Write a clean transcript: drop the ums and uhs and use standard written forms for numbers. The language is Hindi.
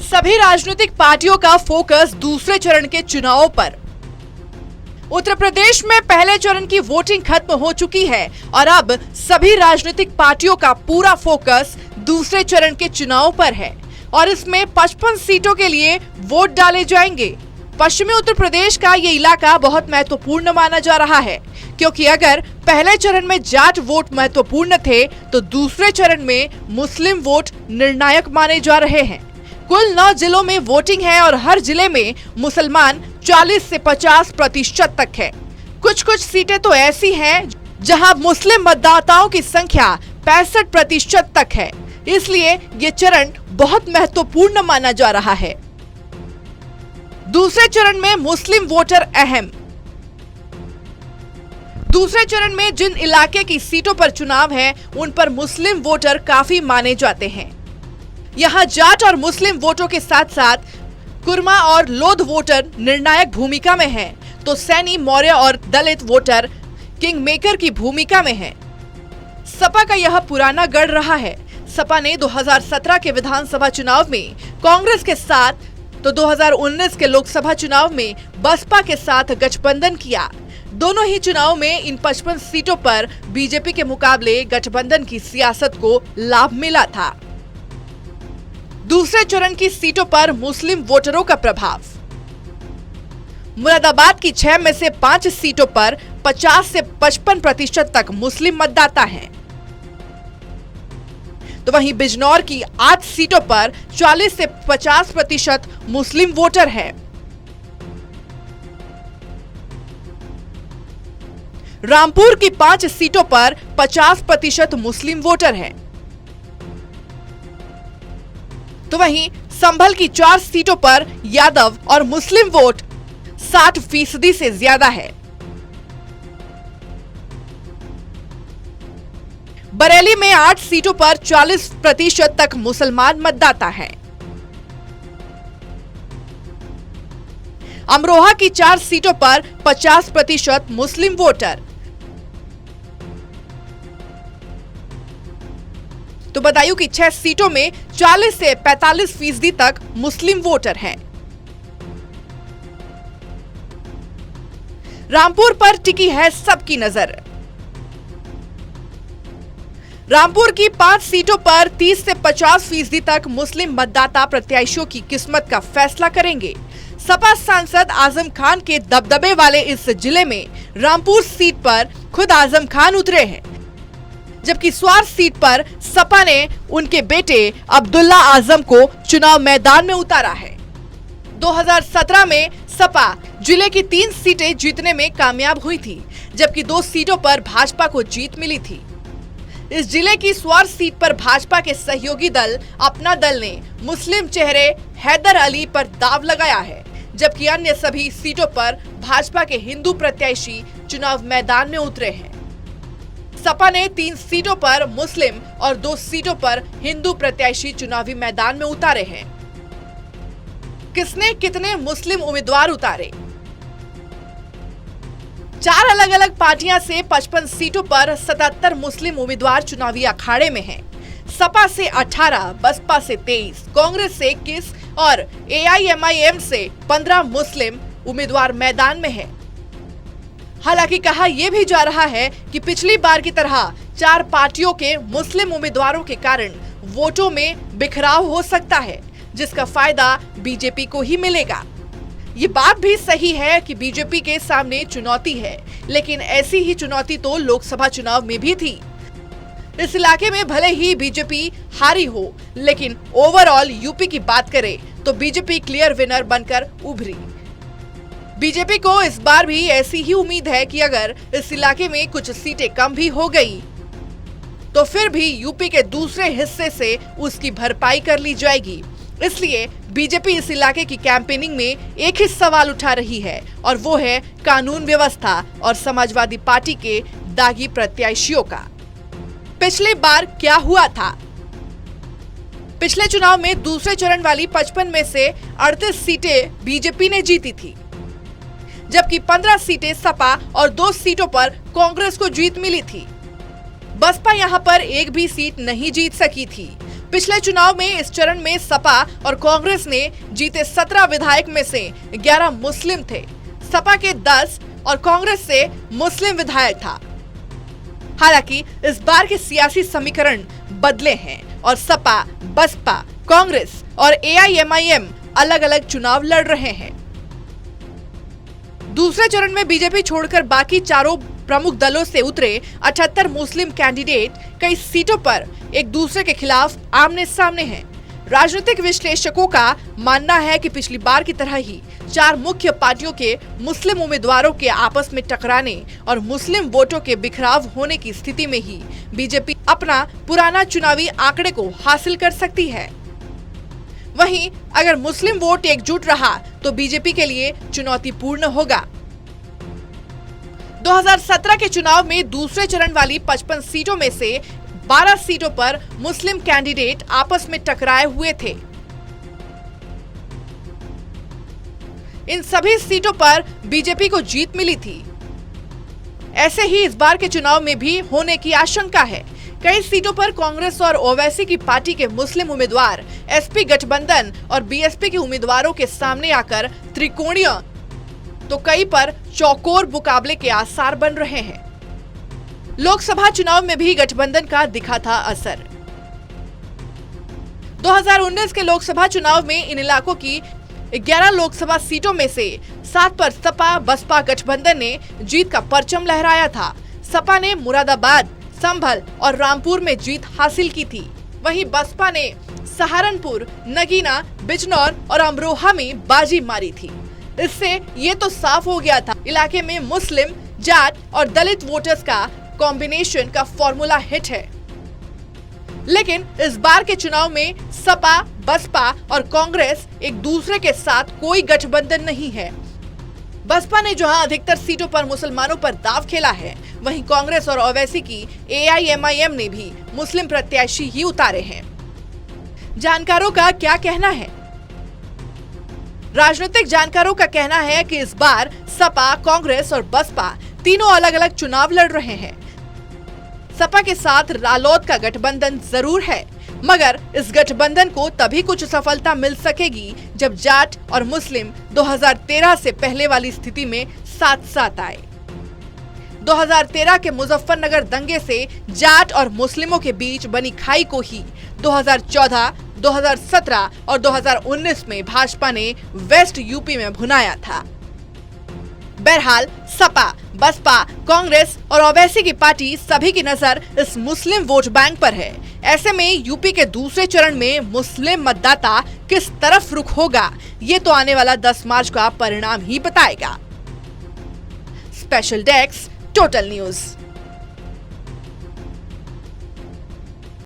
सभी राजनीतिक पार्टियों का फोकस दूसरे चरण के चुनावों पर। उत्तर प्रदेश में पहले चरण की वोटिंग खत्म हो चुकी है और अब सभी राजनीतिक पार्टियों का पूरा फोकस दूसरे चरण के चुनावों पर है और इसमें 55 सीटों के लिए वोट डाले जाएंगे। पश्चिमी उत्तर प्रदेश का ये इलाका बहुत महत्वपूर्ण माना जा रहा है, क्योंकि अगर पहले चरण में जाट वोट महत्वपूर्ण थे तो दूसरे चरण में मुस्लिम वोट निर्णायक माने जा रहे हैं। कुल 9 जिलों में वोटिंग है और हर जिले में मुसलमान 40 से 50% तक है। कुछ सीटें तो ऐसी हैं जहां मुस्लिम मतदाताओं की संख्या 65% तक है, इसलिए ये चरण बहुत महत्वपूर्ण माना जा रहा है। दूसरे चरण में मुस्लिम वोटर अहम। दूसरे चरण में जिन इलाके की सीटों पर चुनाव है उन पर मुस्लिम वोटर काफी माने जाते हैं। यहां जाट और मुस्लिम वोटों के साथ साथ कुरमा और लोध वोटर निर्णायक भूमिका में हैं, तो सैनी, मौर्य और दलित वोटर किंग मेकर की भूमिका में हैं। सपा का यह पुराना गढ़ रहा है। सपा ने 2017 के विधानसभा चुनाव में कांग्रेस के साथ तो 2019 के लोकसभा चुनाव में बसपा के साथ गठबंधन किया। दोनों ही चुनाव में इन 55 सीटों पर बीजेपी के मुकाबले गठबंधन की सियासत को लाभ मिला था। दूसरे चरण की सीटों पर मुस्लिम वोटरों का प्रभाव। मुरादाबाद की 6 में से 5 सीटों पर 50 से 55% तक मुस्लिम मतदाता हैं। तो वहीं बिजनौर की 8 सीटों पर 40 से 50% मुस्लिम वोटर हैं। रामपुर की 5 सीटों पर 50% मुस्लिम वोटर हैं। तो वहीं संभल की 4 सीटों पर यादव और मुस्लिम वोट 60% से ज्यादा है। बरेली में 8 सीटों पर 40% तक मुसलमान मतदाता हैं। अमरोहा की 4 सीटों पर 50% मुस्लिम वोटर। तो बदायूं की 6 सीटों में 40 से 45% तक मुस्लिम वोटर हैं। रामपुर पर टिकी है सबकी नजर। रामपुर की 5 सीटों पर 30 से 50% तक मुस्लिम मतदाता प्रत्याशियों की किस्मत का फैसला करेंगे। सपा सांसद आजम खान के दबदबे वाले इस जिले में रामपुर सीट पर खुद आजम खान उतरे हैं, जबकि स्वार सीट पर सपा ने उनके बेटे अब्दुल्ला आजम को चुनाव मैदान में उतारा है। 2017 में सपा जिले की 3 सीटें जीतने में कामयाब हुई थी, जबकि 2 सीटों पर भाजपा को जीत मिली थी। इस जिले की स्वार सीट पर भाजपा के सहयोगी दल अपना दल ने मुस्लिम चेहरे हैदर अली पर दाव लगाया है, जबकि अन्य सभी सीटों पर भाजपा के हिंदू प्रत्याशी चुनाव मैदान में उतरे हैं। सपा ने 3 सीटों पर मुस्लिम और 2 सीटों पर हिंदू प्रत्याशी चुनावी मैदान में उतारे हैं। किसने कितने मुस्लिम उम्मीदवार उतारे? 4 अलग अलग पार्टियां से 55 सीटों पर 77 मुस्लिम उम्मीदवार चुनावी अखाड़े में हैं। सपा से 18, बसपा से 23, कांग्रेस से 21 और AIMIM से 15 मुस्लिम उम्मीदवार मैदान में हैं। हालांकि कहा यह भी जा रहा है कि पिछली बार की तरह 4 पार्टियों के मुस्लिम उम्मीदवारों के कारण वोटों में बिखराव हो सकता है, जिसका फायदा बीजेपी को ही मिलेगा। ये बात भी सही है कि बीजेपी के सामने चुनौती है, लेकिन ऐसी ही चुनौती तो लोकसभा चुनाव में भी थी। इस इलाके में भले ही बीजेपी हारी हो, लेकिन ओवरऑल यूपी की बात करें तो बीजेपी क्लियर विनर बनकर उभरी। बीजेपी को इस बार भी ऐसी ही उम्मीद है कि अगर इस इलाके में कुछ सीटें कम भी हो गई तो फिर भी यूपी के दूसरे हिस्से से उसकी भरपाई कर ली जाएगी। इसलिए बीजेपी इस इलाके की कैंपेनिंग में एक ही सवाल उठा रही है और वो है कानून व्यवस्था और समाजवादी पार्टी के दागी प्रत्याशियों का। पिछली बार क्या हुआ था? पिछले चुनाव में दूसरे चरण वाली 55 में से 38 सीटें बीजेपी ने जीती थी, जबकि 15 सीटें सपा और 2 सीटों पर कांग्रेस को जीत मिली थी। बसपा यहां पर एक भी सीट नहीं जीत सकी थी। पिछले चुनाव में इस चरण में सपा और कांग्रेस ने जीते 17 विधायक में से 11 मुस्लिम थे। सपा के 10 और कांग्रेस से मुस्लिम विधायक था। हालांकि इस बार के सियासी समीकरण बदले हैं और सपा, बसपा, कांग्रेस और AIMIM अलग अलग चुनाव लड़ रहे हैं। दूसरे चरण में बीजेपी छोड़कर बाकी चारों प्रमुख दलों से उतरे 78 मुस्लिम कैंडिडेट कई सीटों पर एक दूसरे के खिलाफ आमने सामने हैं। राजनीतिक विश्लेषकों का मानना है कि पिछली बार की तरह ही चार मुख्य पार्टियों के मुस्लिम उम्मीदवारों के आपस में टकराने और मुस्लिम वोटों के बिखराव होने की स्थिति में ही बीजेपी अपना पुराना चुनावी आंकड़े को हासिल कर सकती है। वहीं अगर मुस्लिम वोट एकजुट रहा तो बीजेपी के लिए चुनौतीपूर्ण होगा। 2017 के चुनाव में दूसरे चरण वाली 55 सीटों में से 12 सीटों पर मुस्लिम कैंडिडेट आपस में टकराए हुए थे। इन सभी सीटों पर बीजेपी को जीत मिली थी। ऐसे ही इस बार के चुनाव में भी होने की आशंका है। कई सीटों पर कांग्रेस और ओवैसी की पार्टी के मुस्लिम उम्मीदवार एसपी गठबंधन और बीएसपी के उम्मीदवारों के सामने आकर त्रिकोणीय तो कई पर चौकोर मुकाबले के आसार बन रहे हैं। लोकसभा चुनाव में भी गठबंधन का दिखा था असर। 2019 के लोकसभा चुनाव में इन इलाकों की 11 लोकसभा सीटों में से 7 पर सपा बसपा गठबंधन ने जीत का परचम लहराया था। सपा ने मुरादाबाद, संभल और रामपुर में जीत हासिल की थी। वहीं बसपा ने सहारनपुर, नगीना, बिजनौर और अमरोहा में बाजी मारी थी। इससे ये तो साफ हो गया था इलाके में मुस्लिम, जाट और दलित वोटर्स का कॉम्बिनेशन का फॉर्मूला हिट है। लेकिन इस बार के चुनाव में सपा, बसपा और कांग्रेस एक दूसरे के साथ कोई गठबंधन नहीं है। बसपा ने जहां अधिकतर सीटों पर मुसलमानों पर दाव खेला है, वहीं कांग्रेस और ओवैसी की AIMIM ने भी मुस्लिम प्रत्याशी ही उतारे हैं। जानकारों का क्या कहना है? राजनीतिक जानकारों का कहना है कि इस बार सपा, कांग्रेस और बसपा तीनों अलग अलग चुनाव लड़ रहे हैं। सपा के साथ रालोद का गठबंधन जरूर है, मगर इस गठबंधन को तभी कुछ सफलता मिल सकेगी जब जाट और मुस्लिम 2013 से पहले वाली स्थिति में साथ साथ आए। 2013 के मुजफ्फरनगर दंगे से जाट और मुस्लिमों के बीच बनी खाई को ही 2014, 2017 और 2019 में भाजपा ने वेस्ट यूपी में भुनाया था। बहरहाल सपा, बसपा, कांग्रेस और ओवैसी की पार्टी सभी की नजर इस मुस्लिम वोट बैंक पर है। ऐसे में यूपी के दूसरे चरण में मुस्लिम मतदाता किस तरफ रुख होगा, ये तो आने वाला 10 मार्च का परिणाम ही बताएगा। Special desk, total news.